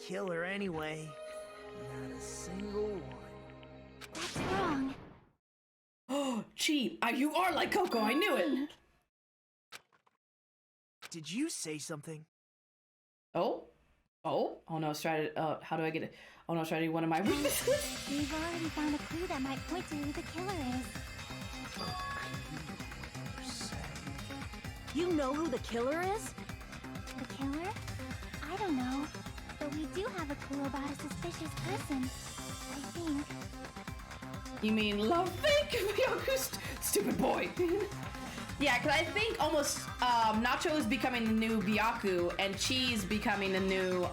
killer anyway. Not a single one. That's wrong. Oh, cheat. You are like Coco, I knew it. Did you say something? Oh no, strategy. How do I get it? Oh no, strategy. One of my weaknesses. We've already found a clue that might point to who the killer is. You know who the killer is? The killer? I don't know. But we do have a clue about a suspicious person. I think. You mean love fake? Stupid boy. Yeah, because I think almost Nacho is becoming the new Byaku and Cheese becoming the new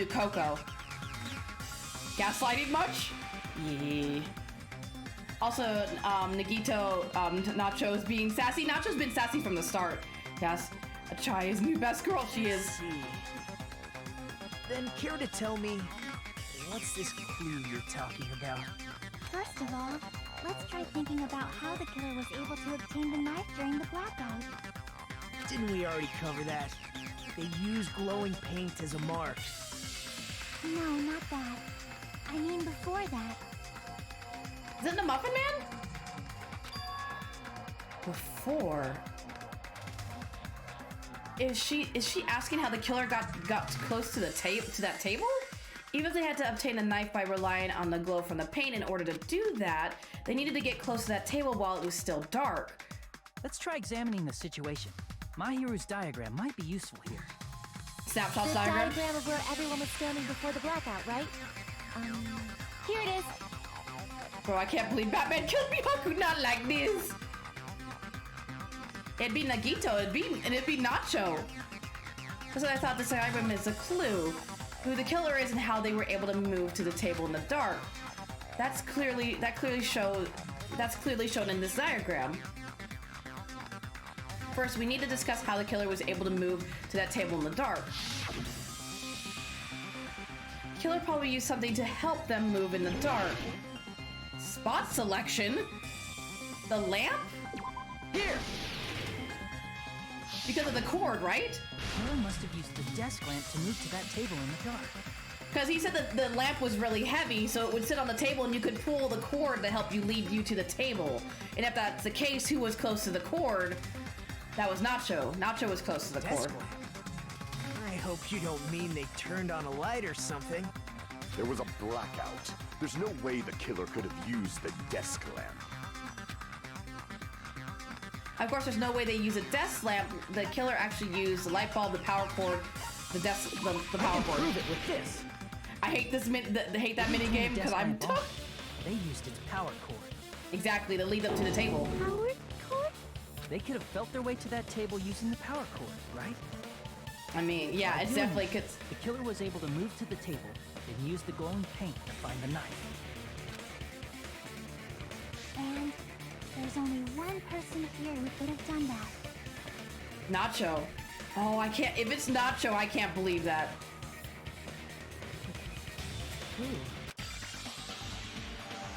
Coco. Gaslighting much? Yeah. Also, Nagito, Nacho's being sassy. Nacho's been sassy from the start. Yes, Achaya's new best girl, she is. See. Then care to tell me, what's this clue you're talking about? First of all, let's try thinking about how the killer was able to obtain the knife during the blackout. Didn't we already cover that? They use glowing paint as a mark. No, not that. I mean before that. Is it the Muffin Man? Before. Is she asking how the killer got close to the that table? Even if they had to obtain a knife by relying on the glow from the paint in order to do that, they needed to get close to that table while it was still dark. Let's try examining the situation. Mahiru's diagram might be useful here. Snapshot The diagram? diagram of where everyone was standing before the blackout, right? Here it is. Bro, I can't believe Batman killed Byaku not like this. It'd be Nagito, it'd be Nacho. That's what I thought this diagram is a clue. Who the killer is and how they were able to move to the table in the dark. That's clearly shown in this diagram. First, we need to discuss how the killer was able to move to that table in the dark. The killer probably used something to help them move in the dark. Spot selection? The lamp? Here! Because of the cord, right? Killer must have used the desk lamp to move to that table in the dark. Because he said that the lamp was really heavy, so it would sit on the table and you could pull the cord to help you lead you to the table. And if that's the case, who was close to the cord? That was Nacho. Nacho was close to the cord. I hope you don't mean they turned on a light or something. There was a blackout. There's no way the killer could have used the desk lamp. Of course, there's no way they use a desk lamp. The killer actually used the light bulb, the power cord, the power cord. Prove it with this. I hate this hate that mini game because I'm tough. They used its power cord. Exactly, to lead up to the table. Power cord? They could have felt their way to that table using the power cord, right? I mean, yeah, it's definitely could. The killer was able to move to the table and use the glowing paint to find the knife. And there's only one person here who could have done that. Nacho. Oh, I can't. If it's Nacho, I can't believe that.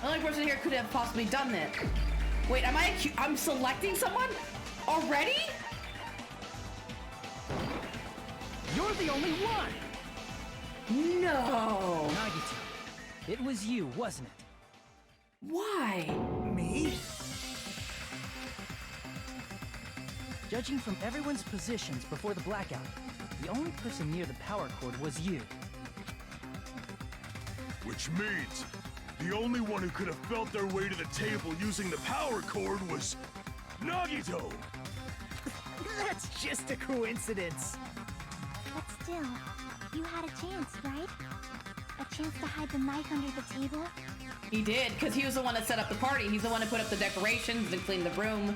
The only person here could have possibly done that. Wait, I'm selecting someone? Already? You're the only one! No! Nagito, it was you, wasn't it? Why? Me? Judging from everyone's positions before the blackout, the only person near the power cord was you. Which means the only one who could have felt their way to the table using the power cord was Nagito! That's just a coincidence. But still, you had a chance, right? A chance to hide the knife under the table? He did, because he was the one that set up the party. He's the one that put up the decorations and cleaned the room.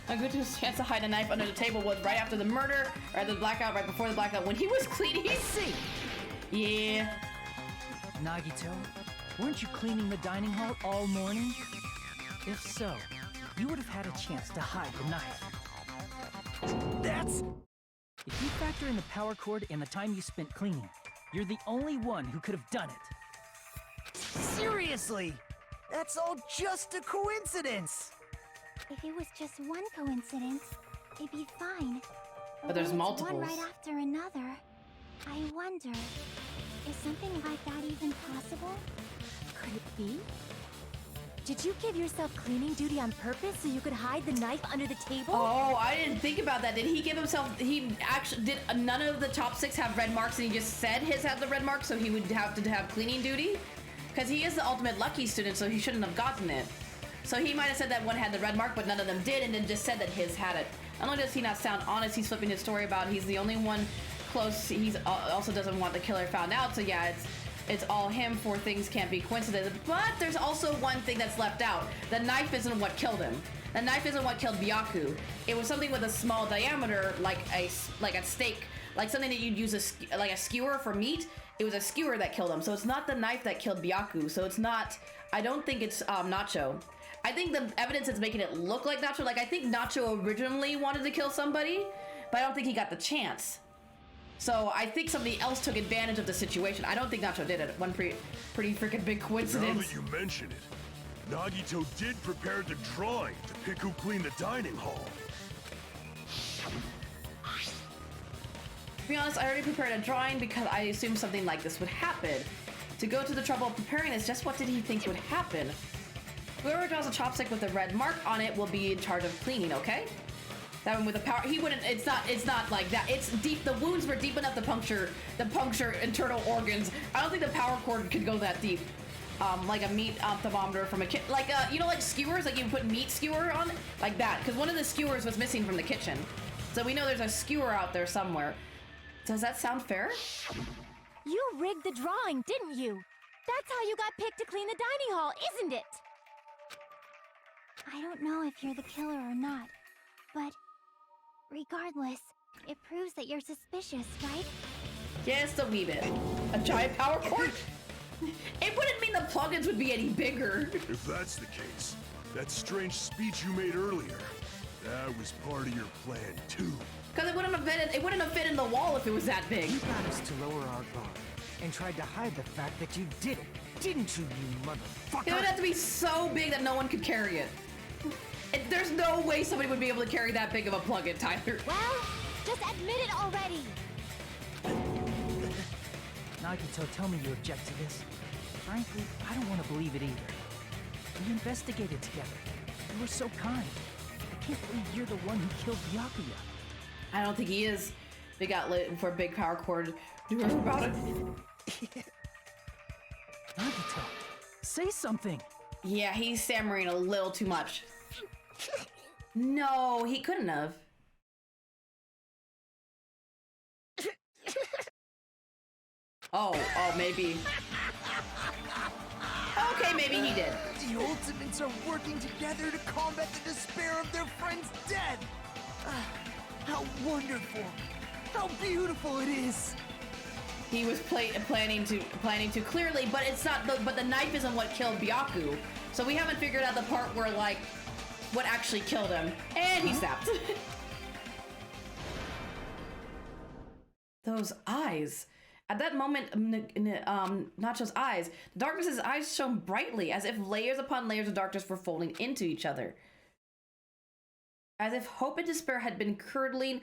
Naguto's chance to hide a knife under the table was right after the murder, or the blackout, right before the blackout, when he was cleaning. See! Yeah. Nagito, weren't you cleaning the dining hall all morning? If so, you would have had a chance to hide the knife. That's... If you factor in the power cord and the time you spent cleaning, you're the only one who could have done it. Seriously! That's all just a coincidence! If it was just one coincidence, it'd be fine. But there's when it's multiples. one right after another. I wonder, is something like that even possible? Could it be? Did you give yourself cleaning duty on purpose so you could hide the knife under the table? Oh, I didn't think about that. Did he give himself, he actually, did none of the top 6 have red marks and he just said his had the red mark so he would have to have cleaning duty? Because he is the ultimate lucky student, so he shouldn't have gotten it. So he might have said that one had the red mark, but none of them did, and then just said that his had it. Not only does he not sound honest, he's flipping his story about he's the only one close. He's also doesn't want the killer found out, so yeah, it's all him for things can't be coincidence. But there's also one thing that's left out. The knife isn't what killed him. The knife isn't what killed Byaku. It was something with a small diameter, like a steak, like something that you'd use like a skewer for meat. It was a skewer that killed him. So it's not the knife that killed Byaku. So it's not, I don't think it's Nacho. I think the evidence is making it look like Nacho. Like I think Nacho originally wanted to kill somebody, but I don't think he got the chance. So I think somebody else took advantage of the situation. I don't think Nacho did it. One pretty freaking big coincidence. Now that you mention it, Nagito did prepare the drawing to pick who cleaned the dining hall. To be honest, I already prepared a drawing because I assumed something like this would happen. To go to the trouble of preparing this, just what did he think would happen? Whoever draws a chopstick with a red mark on it will be in charge of cleaning, okay? That one with the power, he wouldn't, it's not like that. It's deep, the wounds were deep enough to puncture internal organs. I don't think the power cord could go that deep. Like a meat thermometer from a kit, like, you know, like skewers, like you put meat skewer on, like that. Because one of the skewers was missing from the kitchen. So we know there's a skewer out there somewhere. Does that sound fair? You rigged the drawing, didn't you? That's how you got picked to clean the dining hall, isn't it? I don't know if you're the killer or not, but regardless, it proves that you're suspicious, right? Just a wee bit. A giant power cord? It wouldn't mean the plugins would be any bigger. If that's the case, that strange speech you made earlier, that was part of your plan too. Because it wouldn't have fit in the wall if it was that big. You got us to lower our guard and tried to hide the fact that you did it, didn't you, you motherfucker? It would have to be so big that no one could carry it. There's no way somebody would be able to carry that big of a plug-in, Tyler. Well, just admit it already. Nagito, tell me you object to this. Frankly, I don't want to believe it either. We investigated together. You were so kind. I can't believe you're the one who killed Byakuya. I don't think he is. They got lit for a big power cord. Do you about it? Nagito, say something. Yeah, he's stammering a little too much. No, he couldn't have. Oh, maybe. Okay, maybe he did. The Ultimates are working together to combat the despair of their friend's death. How wonderful! How beautiful it is! He was planning to clearly, but it's not. But the knife isn't what killed Byaku, so we haven't figured out the part where like what actually killed him. And he snapped. Those eyes. At that moment, Nacho's eyes, the darkness of his eyes shone brightly, as if layers upon layers of darkness were folding into each other. As if hope and despair had been crudely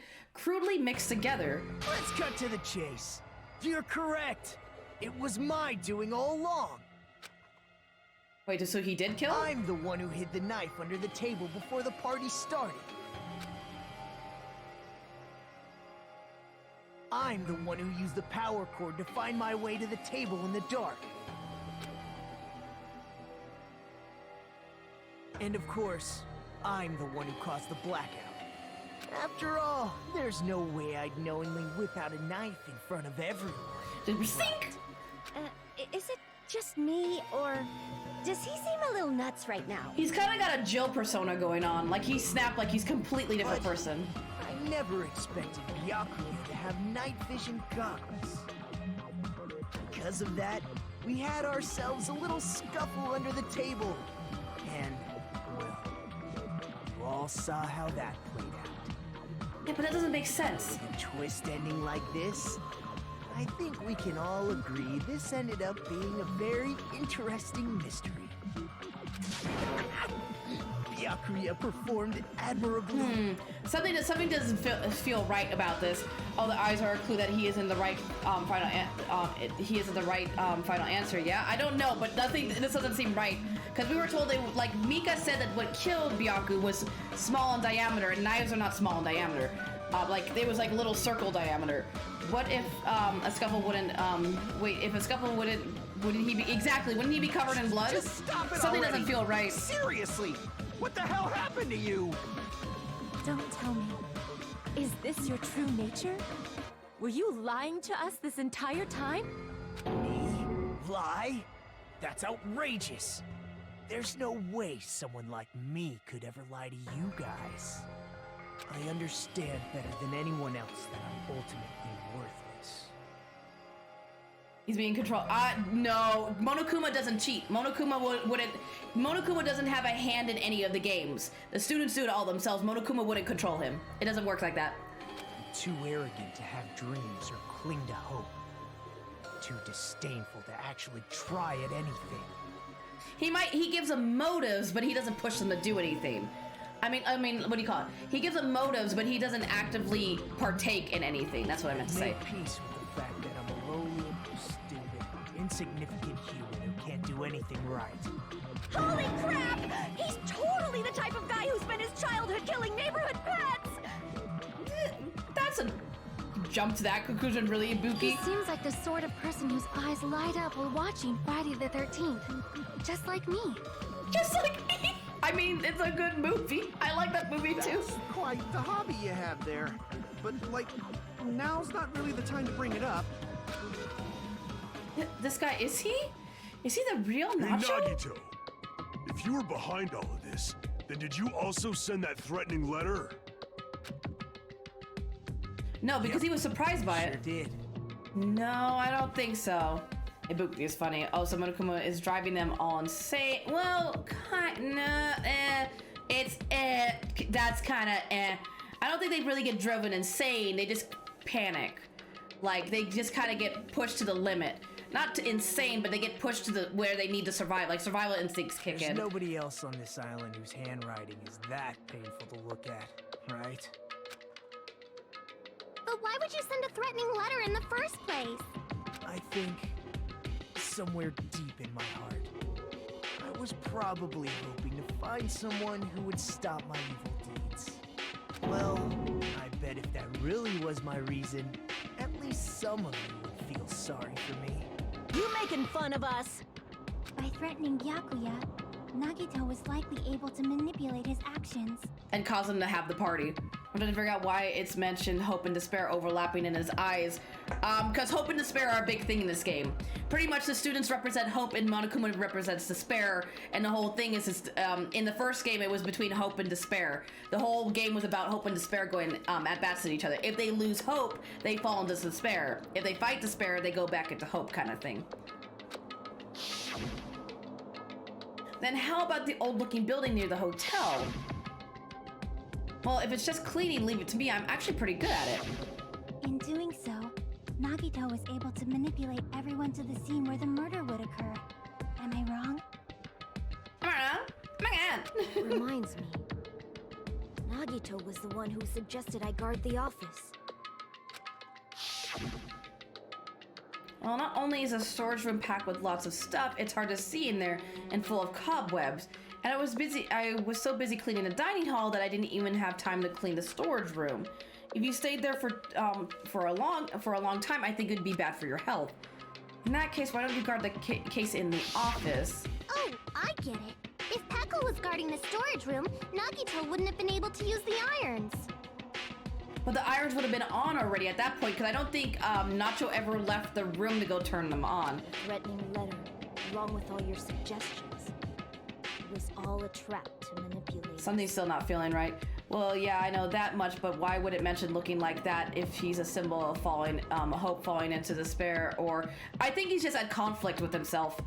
mixed together. Let's cut to the chase. You're correct. It was my doing all along. Wait, so he did kill? I'm the one who hid the knife under the table before the party started. I'm the one who used the power cord to find my way to the table in the dark. And of course, I'm the one who caused the blackout. After all, there's no way I'd knowingly whip out a knife in front of everyone. Did we sink? Is it just me, or does he seem a little nuts right now? He's kind of got a Jill persona going on. Like he snapped like he's a completely different person. I never expected Byakuya to have night vision goggles. Because of that, we had ourselves a little scuffle under the table. And, well, you all saw how that played out. Yeah, but that doesn't make sense. With a twist ending like this, I think we can all agree this ended up being a very interesting mystery. Byakuya performed admirably. Something doesn't feel right about this. Oh, the eyes are a clue that he is in the right final answer. Yeah, I don't know, but this doesn't seem right because we were told like Mika said that what killed Byaku was small in diameter, and knives are not small in diameter. Like it was like a little circle diameter. What if a scuffle wouldn't? If a scuffle wouldn't he be exactly? Wouldn't he be covered in blood? Just stop it Something already. doesn't feel right. Seriously, what the hell happened to you? Don't tell me. Is this your true nature? Were you lying to us this entire time? Me? Lie? That's outrageous. There's no way someone like me could ever lie to you guys. I understand better than anyone else that I'm ultimately worthless. He's being controlled. No, Monokuma doesn't cheat. Monokuma wouldn't. Monokuma doesn't have a hand in any of the games. The students do it all themselves. Monokuma wouldn't control him. It doesn't work like that. I'm too arrogant to have dreams or cling to hope. Too disdainful to actually try at anything. He gives them motives, but he doesn't push them to do anything. I mean, what do you call it? He gives them motives, but he doesn't actively partake in anything. That's what I meant to say. Make peace with the fact that I'm a lowly, stupid, insignificant human who can't do anything right. Holy crap! He's totally the type of guy who spent his childhood killing neighborhood pets! That's a jump to that conclusion, really, He Ibuki. seems like the sort of person whose eyes light up while watching Friday the 13th. Just like me. Just like me. I mean, it's a good movie. I like that movie too. That's quite the hobby you have there. But, like, now's not really the time to bring it up. This guy, is he the real Hey, Nacho? Nagito, if you were behind all of this, then did you also send that threatening letter? No, because he was surprised by Sure it. did. No, I don't think so. Ibuki is funny. Oh, so Monokuma is driving them all insane. Well, that's kind of I don't think they really get driven insane. They just panic. Like, they just kind of get pushed to the limit. Not to insane, but they get pushed to where they need to survive. Like, survival instincts kick There's in. nobody else on this island whose handwriting is that painful to look at, right? But why would you send a threatening letter in the first place? I think somewhere deep in my heart, I was probably hoping to find someone who would stop my evil deeds. Well, I bet if that really was my reason, at least some of you would feel sorry for me. You making fun of us? By threatening Byakuya, Nagito was likely able to manipulate his actions. And cause him to have the party. I'm trying to figure out why it's mentioned hope and despair overlapping in his eyes. Because hope and despair are a big thing in this game. Pretty much the students represent hope and Monokuma represents despair. And the whole thing is, in the first game, it was between hope and despair. The whole game was about hope and despair going at bats at each other. If they lose hope, they fall into despair. If they fight despair, they go back into hope kind of thing. Then how about the old-looking building near the hotel? Well, if it's just cleaning, leave it to me. I'm actually pretty good at it. In doing so, Nagito was able to manipulate everyone to the scene where the murder would occur. Am I wrong? Am I wrong? Oh my God. Reminds me. Nagito was the one who suggested I guard the office. Well, not only is a storage room packed with lots of stuff, it's hard to see in there and full of cobwebs. And I was so busy cleaning the dining hall that I didn't even have time to clean the storage room. If you stayed there for a long time, I think it'd be bad for your health. In that case, why don't you guard the case in the office? Oh, I get it. If Pekka was guarding the storage room, Nagito wouldn't have been able to use the irons. But the irons would have been on already at that point, because I don't think Nacho ever left the room to go turn them on. Threatening letter, along with all your suggestions. It was all a trap to manipulate. Something's still not feeling right. Well, yeah, I know that much, but why would it mention looking like that if he's a symbol of hope falling into despair? Or I think he's just at conflict with himself.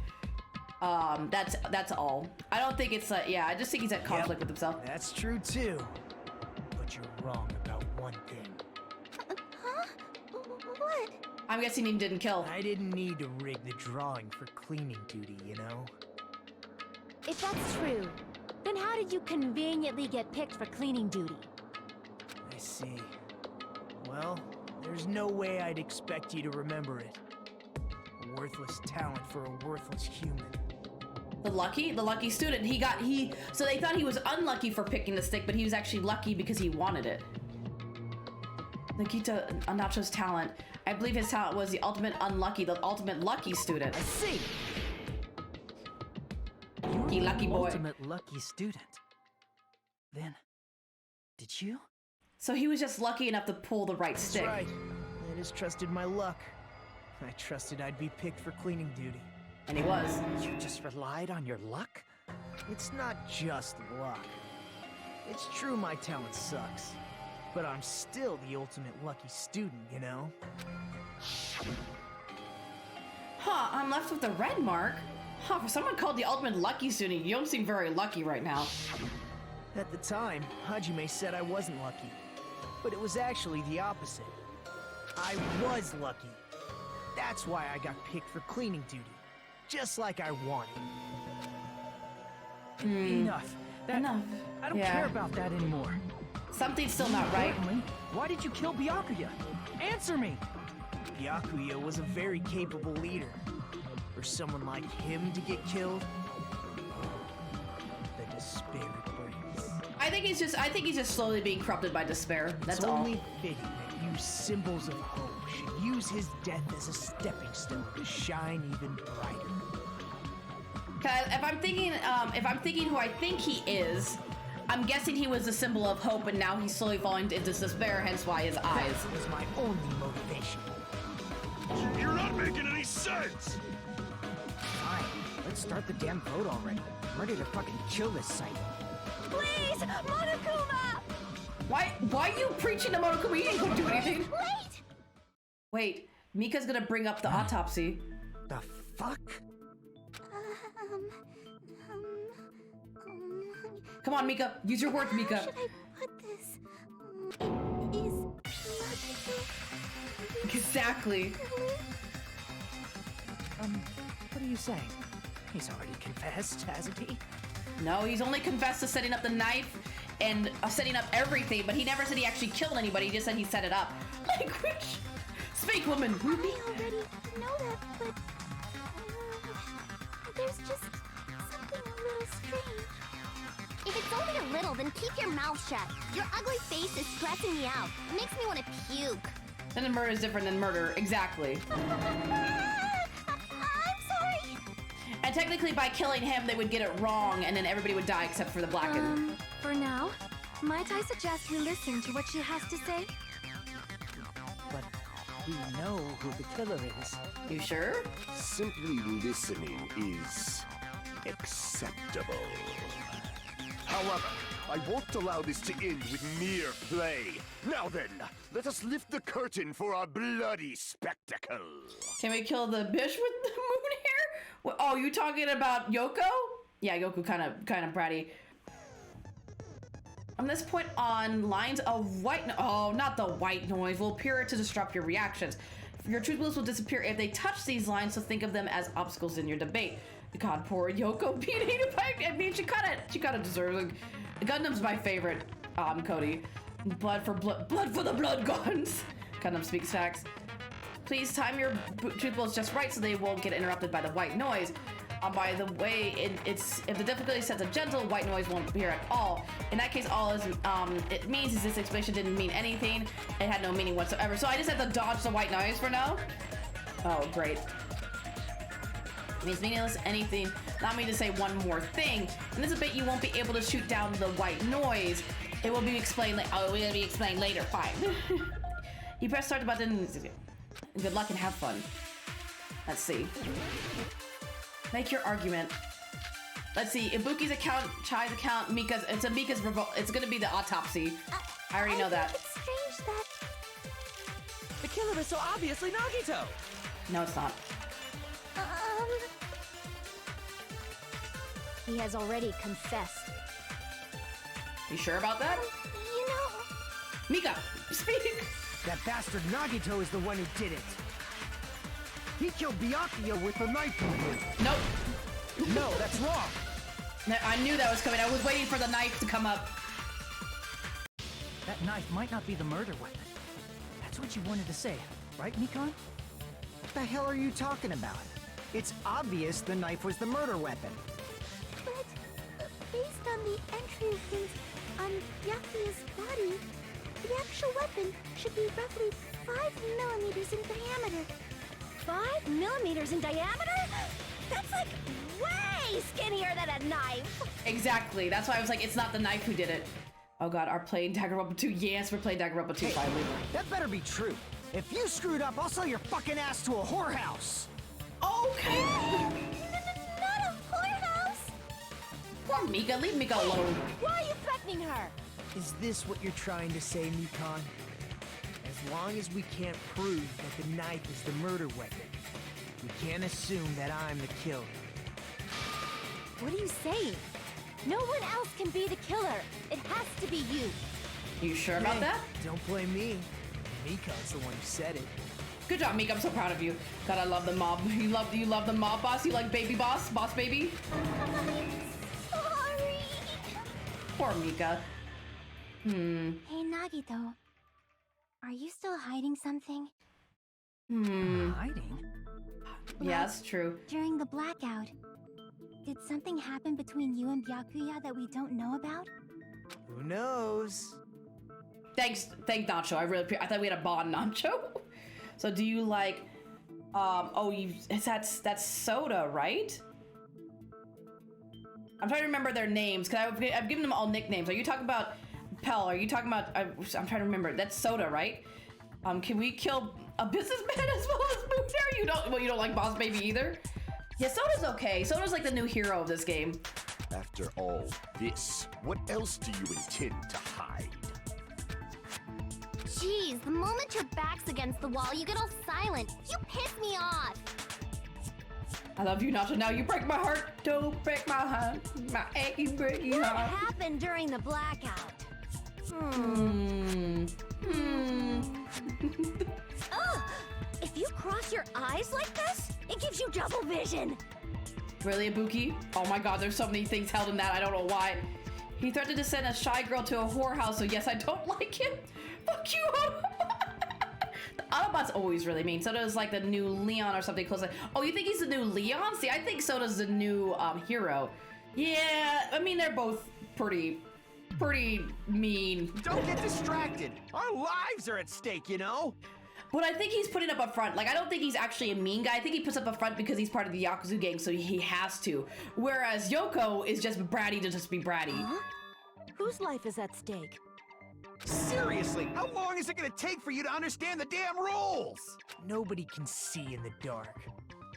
That's all. I don't think it's yeah. I just think he's at conflict with himself. That's true too. But you're wrong about one thing. Huh? What? I'm guessing he didn't kill. I didn't need to rig the drawing for cleaning duty, you know? If that's true, then Then how did you conveniently get picked for cleaning duty? I see. Well, there's no way I'd expect you to remember it. A worthless talent for a worthless human. The lucky student. So they thought he was unlucky for picking the stick, but he was actually lucky because he wanted it. Nikita Nacho's talent. I believe his talent was the ultimate lucky student. I see. He lucky boy. Ultimate lucky student. Then, did you? So he was just lucky enough to pull the right That's stick. right. I just trusted my luck. I trusted I'd be picked for cleaning duty. And he was. You just relied on your luck? It's not just luck. It's true my talent sucks, but I'm still the ultimate lucky student, you know? Huh, I'm left with the red mark. Huh, for someone called the ultimate lucky student, you don't seem very lucky right now. At the time, Hajime said I wasn't lucky, but it was actually the opposite. I was lucky. That's why I got picked for cleaning duty, just like I wanted. Enough. Enough. I don't care about that anymore. Something's still not right. Why did you kill Byakuya? Answer me! Byakuya was a very capable leader. For someone like him to get killed, the despair it brings. I think he's just slowly being corrupted by despair. That's it's all. only fitting that you symbols of hope should use his death as a stepping stone to shine even brighter. Cause if I'm thinking who I think he is, I'm guessing he was a symbol of hope, and now he's slowly falling into despair. Hence why his eyes. That was my only motivation. You're not making any sense! Fine, let's start the damn vote already. I'm ready to fucking kill this site. Please, Monokuma! Why are you preaching to Monokuma? You ain't gonna do anything. Wait! Wait, Mika's gonna bring up the autopsy. The fuck? Come on, Mika. Use your words, Mika. How should I put this? Is Nagito Exactly. What are you saying? He's already confessed, hasn't he? No, he's only confessed to setting up the knife and setting up everything, but he never said he actually killed anybody. He just said he set it up. Language. Speak, woman. I already know that, but there's just something a little strange. If it's only a little, then keep your mouth shut. Your ugly face is stressing me out. It makes me want to puke. Then murder is different than murder. Exactly. I'm sorry. And technically, by killing him, they would get it wrong, and then everybody would die except for the blackened. For now, might I suggest we listen to what she has to say? But we know who the killer is. You sure? Simply listening is acceptable. However, I won't allow this to end with mere play. Now then, let us lift the curtain for our bloody spectacle. Can we kill the bitch with the moon hair? What, oh, you talking about Yoko? Yeah, Yoko kind of bratty. From this point on, lines of not the white noise, will appear to disrupt your reactions. Your truth beliefs will disappear if they touch these lines, so think of them as obstacles in your debate. God, poor Yoko being hated by. I mean, she kind of deserves it. Gundam's my favorite, Cody. Blood for the blood guns. Gundam speaks facts. Please time your truth beliefs just right so they won't get interrupted by the white noise. By the way, if the difficulty set to gentle, white noise won't appear at all. In that case, all it means is this explanation didn't mean anything. It had no meaning whatsoever. So I just have to dodge the white noise for now. Oh, great. It means meaningless anything. Not me to say one more thing. In this debate, you won't be able to shoot down the white noise. It will be explained. Oh, it'll be explained later. Fine. You press start button. Good luck and have fun. Let's see. Make your argument. Let's see. Ibuki's account, Chai's account, Mika's. Mika's revolt. It's gonna be the autopsy. I already know that. It's strange that The killer is so obviously Nagito! No, it's not. He has already confessed. You sure about that? you know. Mika, speak. That bastard Nagito is the one who did it. He killed Byakuya with the knife movement. Nope. No, that's wrong. I knew that was coming. I was waiting for the knife to come up. That knife might not be the murder weapon. That's what you wanted to say, right, Mikon? What the hell are you talking about? It's obvious the knife was the murder weapon. But based on the entry hint on Byakuya's body, the actual weapon should be roughly 5 millimeters in diameter. 5 millimeters in diameter? That's like way skinnier than a knife! Exactly. That's why I was like, it's not the knife who did it. Oh god, are playing Danganronpa 2? Yes, we're playing Danganronpa 2 finally. That better be true. If you screwed up, I'll sell your fucking ass to a whorehouse. Okay. Not a whorehouse! Poor Mika, leave Mika alone. Why are you threatening her? Is this what you're trying to say, Mikon? As long as we can't prove that the knife is the murder weapon, we can't assume that I'm the killer. What are you saying? No one else can be the killer. It has to be you. You sure about Hey, that? Don't blame me. Mikon's the one who said it. Good job, Mika. I'm so proud of you. God, I love the mob. You love the mob boss? You like baby boss? Boss baby? Sorry. Poor Mika. Hey, Nagito. Are you still hiding something? Hiding? Yeah, that's true. During the blackout, did something happen between you and Byakuya that we don't know about? Who knows? Thank Nacho. I thought we had a bond, Nacho. So do you like, that's Soda, right? I'm trying to remember their names, because I've given them all nicknames. Are you talking about Pell? Are you talking about, I'm trying to remember. That's Soda, right? Can we kill a businessman as well as Moon there? You don't like Boss Baby either? Yeah, Soda's okay. Soda's like the new hero of this game. After all this, what else do you intend to hide? Jeez, the moment your back's against the wall, you get all silent. You piss me off. I love you, Nacho. Now you break my heart. Don't break my heart. My achy, breaky What heart. happened during the blackout? Ugh! If you cross your eyes like this, it gives you double vision. Really, Ibuki? Oh my god, there's so many things held in that. I don't know why. He threatened to send a shy girl to a whorehouse, so yes, I don't like him. Fuck you, The Autobot's always really mean. Soda's like the new Leon or something close. Oh, you think he's the new Leon? See, I think Soda's the new hero. Yeah, I mean, they're both pretty mean. Don't get distracted. Our lives are at stake, you know? But I think he's putting up a front. Like, I don't think he's actually a mean guy. I think he puts up a front because he's part of the Yakuza gang, so he has to. Whereas Yoko is just bratty to just be bratty. Huh? Whose life is at stake? Seriously, how long is it gonna take for you to understand the damn rules? Nobody can see in the dark,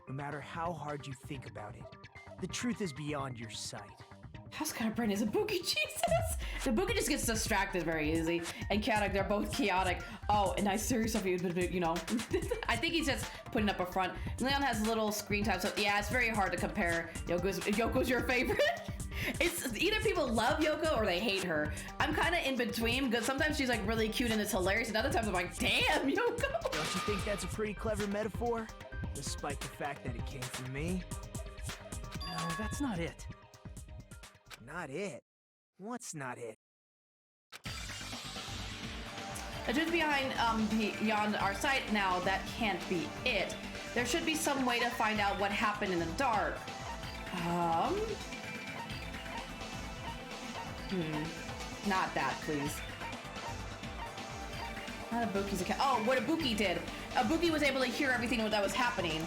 no matter how hard you think about it. The truth is beyond your sight. How's kind of brain is Ibuki? Jesus! Ibuki just gets distracted very easy. And Chaotic, they're both chaotic. Oh, and nice serious of you, you know. I think he's just putting up a front. Leon has little screen time, so yeah, it's very hard to compare. Yoko's your favorite? It's either people love Yoko or they hate her. I'm kind of in between because sometimes she's like really cute and it's hilarious, and other times I'm like, damn, Yoko! Don't you think that's a pretty clever metaphor? Despite the fact that it came from me? No, that's not it. Not it? What's not it? The truth beyond our sight now, that can't be it. There should be some way to find out what happened in the dark. Not that, please. Not Ibuki's account. Oh, what Ibuki did. Ibuki was able to hear everything that was happening.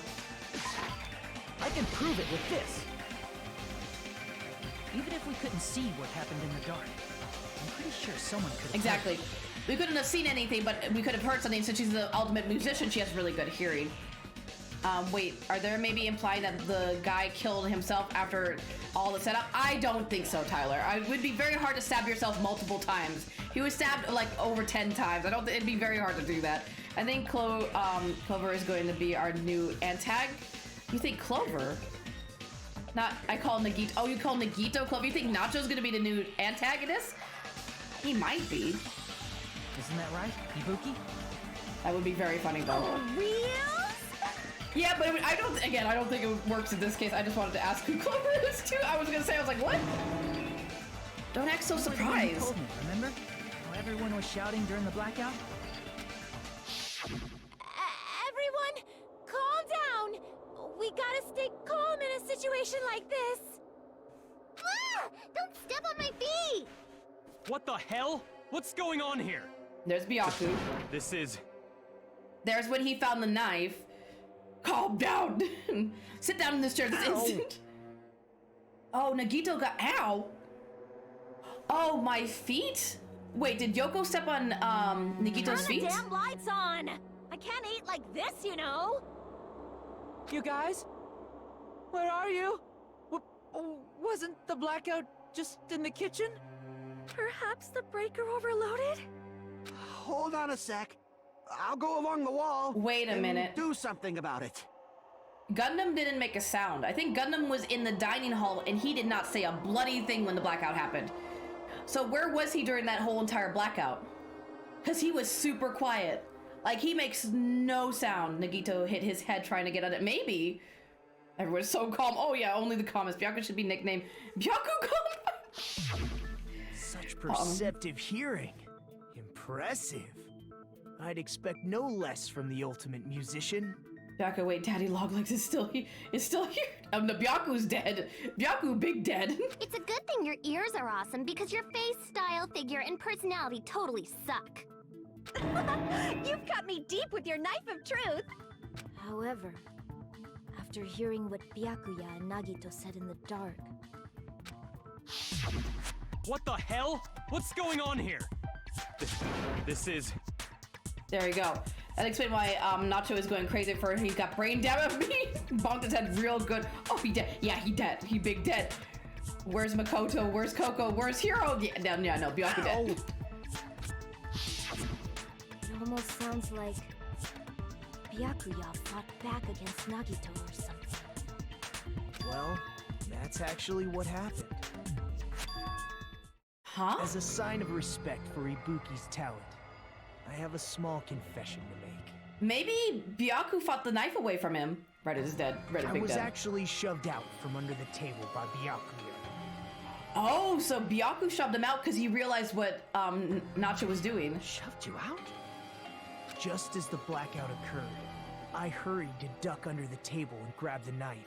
I can prove it with this. Even if we couldn't see what happened in the dark, I'm pretty sure someone could have Exactly. We couldn't have seen anything, but we could have heard something. Since she's the ultimate musician, she has really good hearing. Wait, are there maybe implying that the guy killed himself after all the setup? I don't think so, Tyler. It would be very hard to stab yourself multiple times. He was stabbed like over 10 times. I don't think it'd be very hard to do that. I think Clover is going to be our new antag. You think Clover? Not, I call Nagito. Oh, you call Nagito Clover? You think Nacho's gonna be the new antagonist? He might be. Isn't that right, Ibuki? That would be very funny though. For reals? Yeah, but I don't think it works in this case. I just wanted to ask who Clover is too. I was like, what? Don't act so You surprised. told me, remember? How everyone was shouting during the blackout? Everyone, calm down. We gotta stay calm in a situation like this. Ah! Don't step on my feet! What the hell? What's going on here? There's Byaku. This is... There's when he found the knife. Calm down. Sit down in this chair this instant. Oh, Nagito got ow. Oh, my feet? Wait, did Yoko step on Nagito's feet? Turn the damn lights on. I can't eat like this, you know. You guys? Where are you? Wasn't the blackout just in the kitchen? Perhaps the breaker overloaded? Hold on a sec. I'll go along the wall. Wait a minute. Do something about it. Gundam didn't make a sound. I think Gundam was in the dining hall and he did not say a bloody thing when the blackout happened. So where was he during that whole entire blackout? Because he was super quiet. Like, he makes no sound. Nagito hit his head trying to get on it. Maybe. Everyone's so calm. Oh yeah, only the calmest. Byaku should be nicknamed Byaku Calm. Such perceptive hearing. Impressive. I'd expect no less from the ultimate musician. Byaku, wait, Daddy Longlegs is still here. The Byaku's dead. Byaku big dead. It's a good thing your ears are awesome because your face, style, figure, and personality totally suck. You've cut me deep with your knife of truth. However, after hearing what Byakuya and Nagito said in the dark... What the hell? What's going on here? This is... There you go. That explains why Nacho is going crazy for he's got brain damage. Bonked his head real good. Oh, he dead. Yeah, he dead. He big dead. Where's Makoto? Where's Coco? Where's Hiro? Yeah, no, Byaku dead. It almost sounds like Byakuya fought back against Nagito or something. Well, that's actually what happened. Huh? As a sign of respect for Ibuki's talent, I have a small confession to make. Maybe Byaku fought the knife away from him. Reddit is dead. Reddit I big was dead. actually shoved out from under the table by Byakuya. Oh, so Byaku shoved him out because he realized what Nacho was doing. Shoved you out? Just as the blackout occurred, I hurried to duck under the table and grab the knife.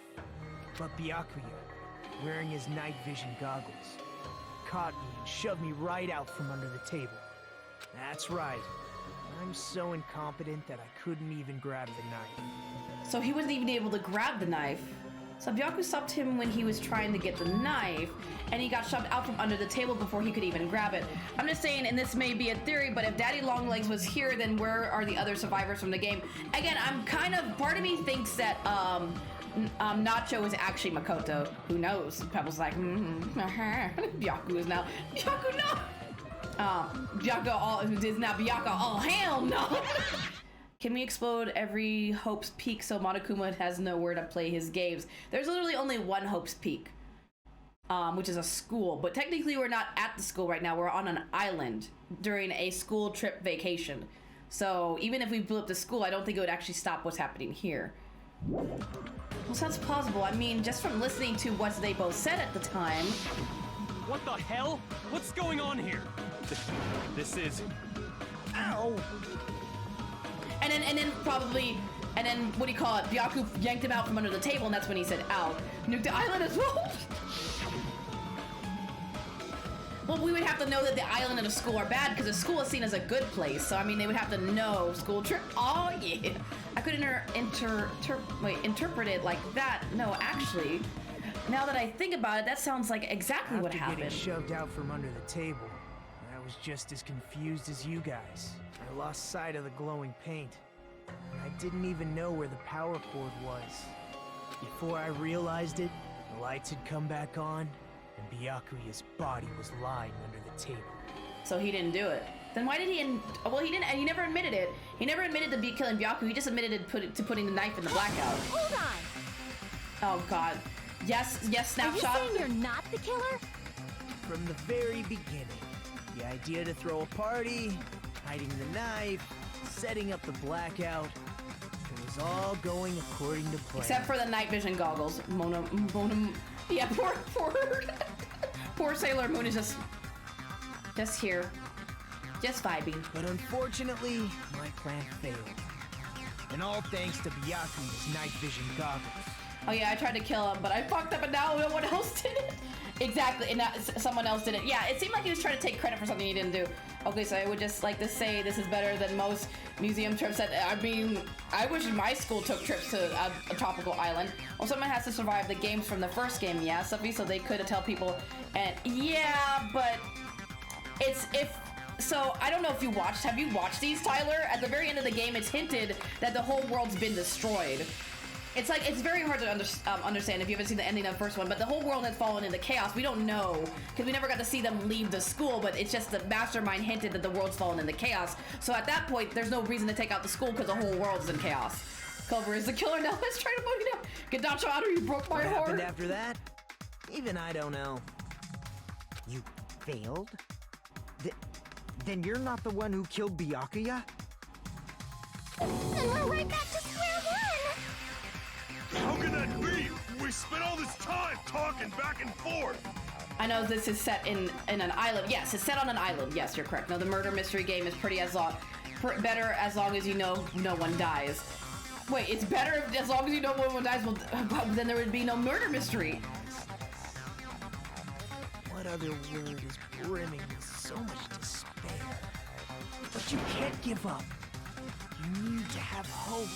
But Byakuya, wearing his night vision goggles, caught me and shoved me right out from under the table. That's right. I'm so incompetent that I couldn't even grab the knife. So he wasn't even able to grab the knife. So Byaku stopped him when he was trying to get the knife, and he got shoved out from under the table before he could even grab it. I'm just saying, and this may be a theory, but if Daddy Longlegs was here, then where are the other survivors from the game? Again, part of me thinks that Nacho is actually Makoto. Who knows? Pebble's like, Byaku is now, Byaku no! Byaku is now Byaku, oh hell no! Can we explode every Hope's Peak so Monokuma has nowhere to play his games? There's literally only one Hope's Peak, which is a school, but technically we're not at the school right now. We're on an island during a school trip vacation. So even if we blew up the school, I don't think it would actually stop what's happening here. Well, sounds plausible. I mean, just from listening to what they both said at the time. What the hell? What's going on here? This is... Ow! And then what do you call it? Byaku yanked him out from under the table, and that's when he said, ow. Nuke the island as well? Well, we would have to know that the island and the school are bad, because the school is seen as a good place. So, I mean, they would have to know school trip. Oh, yeah. I could interpret it like that. No, actually, now that I think about it, that sounds like exactly what happened. After getting shoved out from under the table, I was just as confused as you guys. I lost sight of the glowing paint. I didn't even know where the power cord was. Before I realized it, the lights had come back on, and Byakuya's body was lying under the table. So he didn't do it. Then why did he? Well, he didn't. He never admitted it. He never admitted to killing Byaku. He just admitted to putting the knife in the blackout. Hold on. Oh God. Yes. Snapshot. Are you saying you're not the killer? From the very beginning, the idea to throw a party, hiding the knife, setting up the blackout, it was is all going according to plan. Except for the night vision goggles. Yeah, poor Sailor Moon is just here. Just vibing. But unfortunately, my plan failed. And all thanks to Byakuya's night vision goggles. Oh yeah, I tried to kill him, but I fucked up and now no one else did it. Exactly, and someone else did it. Yeah, it seemed like he was trying to take credit for something he didn't do. Okay, so I would just like to say this is better than most museum trips. I mean, I wish my school took trips to a tropical island. Well, someone has to survive the games from the first game, yeah, Stuffy, so they could tell people. And yeah, but so I don't know if you watched. Have you watched these, Tyler? At the very end of the game, it's hinted that the whole world's been destroyed. It's like, it's very hard to understand if you haven't seen the ending of the first one, but the whole world has fallen into chaos. We don't know, because we never got to see them leave the school, but it's just the mastermind hinted that the world's fallen into chaos. So at that point, there's no reason to take out the school because the whole world's in chaos. Clover is the killer now. Let's try to move it out. Get Nacho out or you broke my heart. What happened after that? Even I don't know. You failed? Then you're not the one who killed Byakuya? Then we're right back to square one! How can that be? We spent all this time talking back and forth. I know this is set in an island. Yes, it's set on an island. Yes, you're correct. No, the murder mystery game is better as long as you know no one dies. Wait, it's better as long as you know no one dies? Well, then there would be no murder mystery. What other word is brimming with so much despair? But you can't give up. You need to have hope.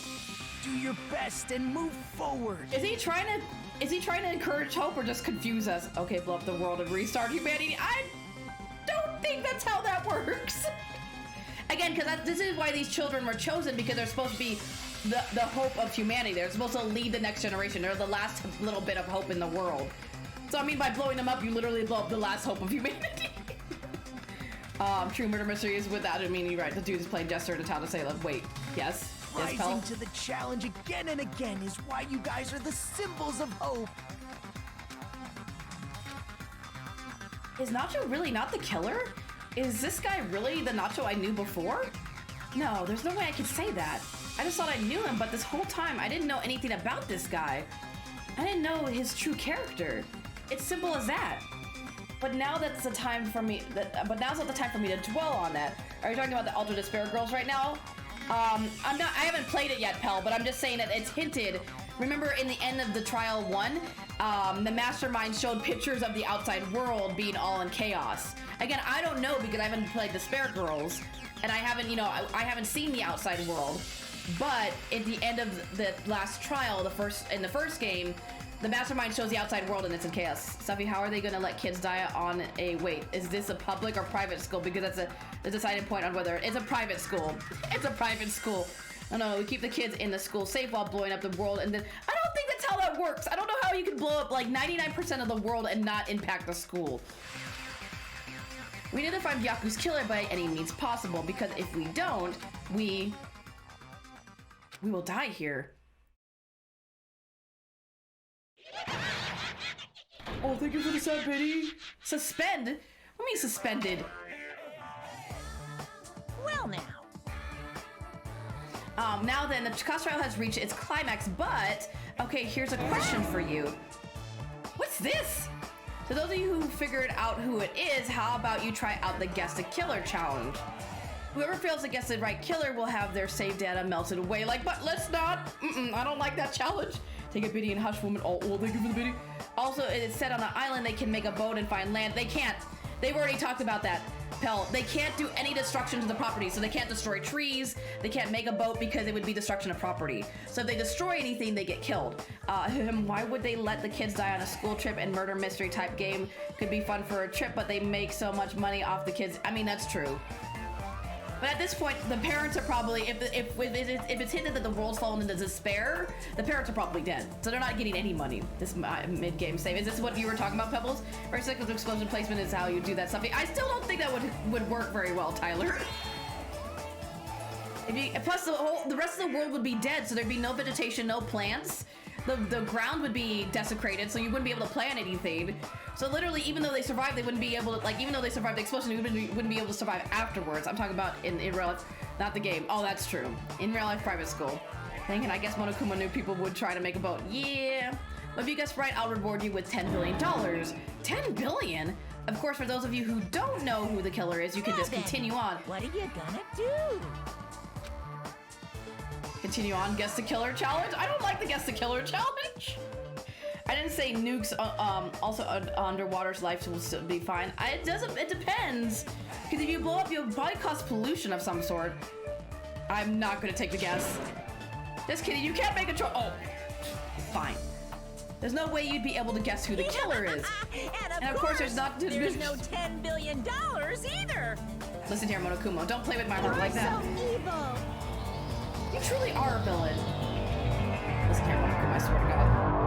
Do your best and move forward. Is he trying to encourage hope or just confuse us? Okay, blow up the world and restart humanity. I don't think that's how that works. Again, because this is why these children were chosen, because they're supposed to be the hope of humanity. They're supposed to lead the next generation. They're the last little bit of hope in the world. So I mean, by blowing them up, you literally blow up the last hope of humanity. True murder mystery is without it meaning, right? The dude is playing Jester in a town of Salem. Wait, yes? Yes, Rising Pell? to the challenge again and again is why you guys are the symbols of hope. Is Nacho really not the killer? Is this guy really the Nacho I knew before? No, there's no way I could say that. I just thought I knew him, but this whole time I didn't know anything about this guy. I didn't know his true character. It's simple as that. But now that's the time for me. But now's not the time for me to dwell on that. Are you talking about the Ultra Despair girls right now? I haven't played it yet, Pell, but I'm just saying that it's hinted. Remember in the end of the Trial 1, the mastermind showed pictures of the outside world being all in chaos. Again, I don't know because I haven't played Despair Girls, and I haven't, I haven't seen the outside world. But at the end of the last trial, in the first game, the mastermind shows the outside world and it's in chaos. Stuffy, how are they gonna let kids die on wait, is this a public or private school? Because that's the deciding point on whether it's a private school. It's a private school. No, we keep the kids in the school safe while blowing up the world, and then I don't think that's how that works. I don't know how you can blow up like 99% of the world and not impact the school. We need to find Byaku's killer by any means possible, because if we don't, we will die here. Oh, thank you for the sub, Betty. Suspend? What do you mean suspended? Well now. Now then, the Chikasa trial has reached its climax, but okay, here's a question for you. What's this? To those of you who figured out who it is, how about you try out the Guess the Killer challenge? Whoever fails to guess the right killer will have their save data melted away. Like, but let's not. I don't like that challenge. Take a biddy and hush woman. Oh, thank you for the biddy. Also, it is set on an island. They can make a boat and find land. They can't. They've already talked about that, Pell. They can't do any destruction to the property. So they can't destroy trees. They can't make a boat because it would be destruction of property. So if they destroy anything, they get killed. Why would they let the kids die on a school trip and murder mystery type game? Could be fun for a trip, but they make so much money off the kids. I mean, that's true. But at this point, the parents are probably, if it's hinted that the world's fallen into despair, the parents are probably dead. So they're not getting any money, this mid-game save. Is this what you were talking about, Pebbles? Very sick with explosion placement is how you do that stuff. I still don't think that would work very well, Tyler. Plus, the rest of the world would be dead, so there'd be no vegetation, no plants. The ground would be desecrated, so you wouldn't be able to plant anything. So literally, even though they survived, they wouldn't be able to, even though they survived the explosion, they wouldn't be able to survive afterwards. I'm talking about in real life, not the game. Oh, that's true. In real life private school. Thinking, I guess Monokuma knew people would try to make a boat. Yeah. But if you guess right, I'll reward you with $10 billion. 10 billion? Of course, for those of you who don't know who the killer is, you can just continue on. What are you gonna do? Continue on, guess the killer challenge? I don't like the guess the killer challenge. I didn't say nukes, also underwater's life will still be fine. It depends. Because if you blow up, you'll probably cause pollution of some sort. I'm not gonna take the guess. Just kidding, you can't make a choice. Oh, fine. There's no way you'd be able to guess who the killer is. and of course, there's no $10 billion either. Listen here, Monokuma, don't play with my heart like that. So evil. You truly are a villain. Listen here, Monokuma, I swear to God.